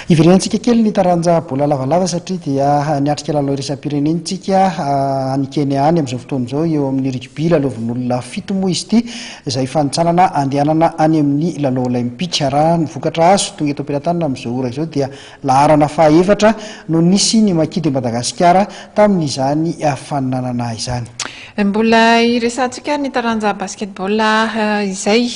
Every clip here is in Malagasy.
Iverentsika kely ny taranja bola lavalava satria dia niatrika lalao iraisam-pirenentsika any Kenya any amin'izao fotoana izao eo amin'ny rugby lalaovan'olona 7 moa izy ity izay fanitsanana andehanana any amin'ny lalao olimpika. Raha ny vokatra azo tonga eto am-pelatanana amin'izao ora izao dia laharana faha-efatra no nisy ny makidy Madagasikara tamin'izany faninanana izany. Mbola iresantsika ny taranja basketball izay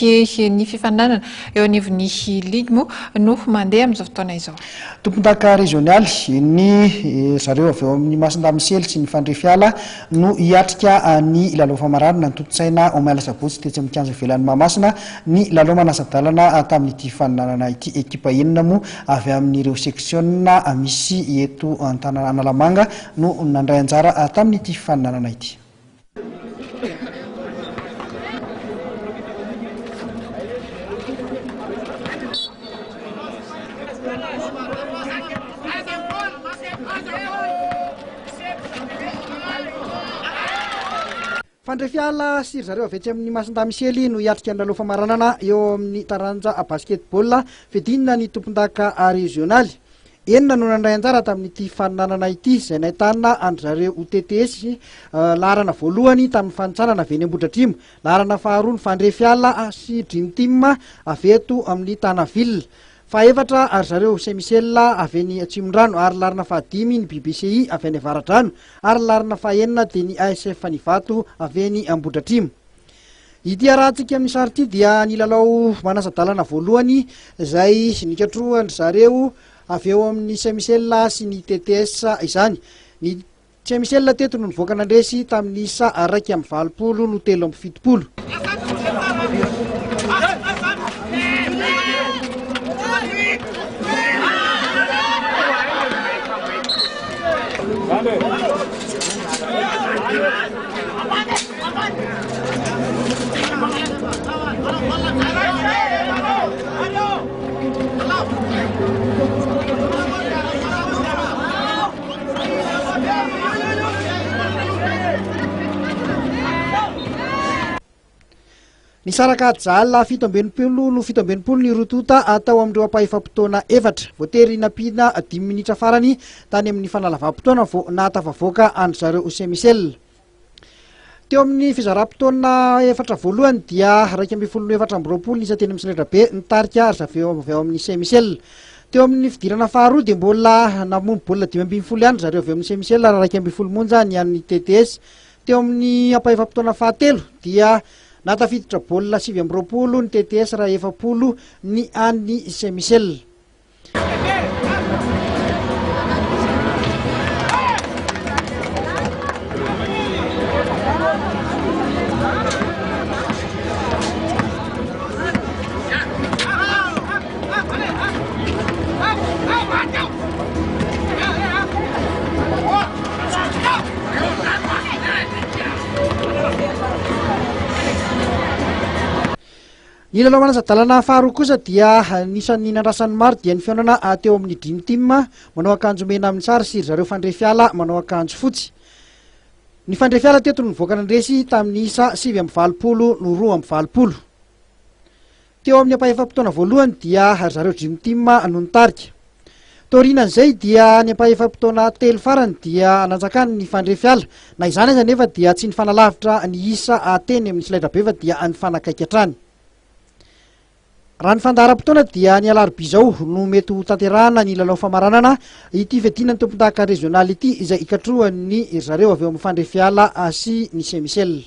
ny fifananana eo anivon'ny ligue moa no mandeha amin'izao fotoana izao. Tompon-daka régional ny zareo avy eo amin'ny Masindamisely sy ny Fandrifiala no hiatrika ny lalao famararana ny tototsaina Omaila Sabotsy tetsy amin'ny kianja ivelan'ny Mahamasina ny lalao manasa-dalana tamin'ity faninanana ity. Ekipa enina moa avy amin'ireo section misy eto Analamanga no nandray anjara tamin'ity faninanana ity. Fandrifiala sy zareo avy etsy amin'ny Masindamisely no hiatrika ny lalao famaranana eo amin'ny taranja basketball fedinina ny tompon-daka régional. Enina no nandray anjara tamin'ity faninanana ity izay nahitana andry zareo OTTS laharana voalohany tamin'ny fanitsanana avy eny Ambohidratrimo, laharana faharoa ny Fandrifiala sy Dream Team avy eto amin'ny Tanaville. Faha-efatra ary zareo Saint-Michel avy eny Atsimondrano ary laharana fahadimy ny BBCI avy eny Avaradrano ary laharana fahaenina dia ny ASF Fanivato avy eny Ambohidratrimo. Ity arahantsika amin'ny sary ity dia ny lalao manasa-dalana voalohany izay nikatrohan zareo avy eo amin'ny Saint-Michel sy ny TTS izany. Ny Saint-Michel teto no nivoaka nandresy tamin'ny isa 2:20 no 3:70. Ny saraka jala 7:20 no 7:20 ny rotota atao amin'ireo ampaha-efapotona efatra. Voatery nampiana 10 minitra farany tany amin'ny fanalavam-potoana vao nahatafavoaka andry zareo Saint-Michel. Teo amin'ny fizaram-potoana efatra voalohany dia 2:24 ny isa teny amin'ny Seletrabe nitarika ary avy eo amin'ny Saint-Michel. Teo amin'ny fidirana faharoa dia mbola namomby baolina 5:20 ihany zareo avy eo amin'ny Saint-Michel ary 2:20 monja ny an'ny TTS. Teo amin'ny ampaha-efapotona fahatelo dia natafiditra baolina 7:20 ny TTS raha 70 ny an'ny Saint-Michel. Ny lalao manasa-dalana faharoa kosa dia nisan'ny nandrasan'ny maro dia ny fihaonana teo amin'ny Dream Team manao akanjo mena amin'ny sary sy zareo Fandrifiala manao akanjo fotsy. Ny Fandrifiala teto no nivoaka nandresy tamin'ny isa 7:20 no 2:20. Teo amin'ny ampaha-efapotona voalohany dia zareo Dream Team no nitarika. Taorianan'izay dia ny ampaha-efapotona telo farany dia nanjakany ny Fandrifiala. Na izany aza nefa dia tsy ny fanalavitra ny isa teny amin'ny Seletrabe fa dia ny fanakaiky hatrany. Raha ny fandaharam-potoana dia ny alarobia izao no mety ho tanterahana ny lalao famaranana ity fedinana tompon-daka régional ity izay ikatrohan'ny zareo avy eo amin'ny Fandrifiala sy ny Saint-Michel.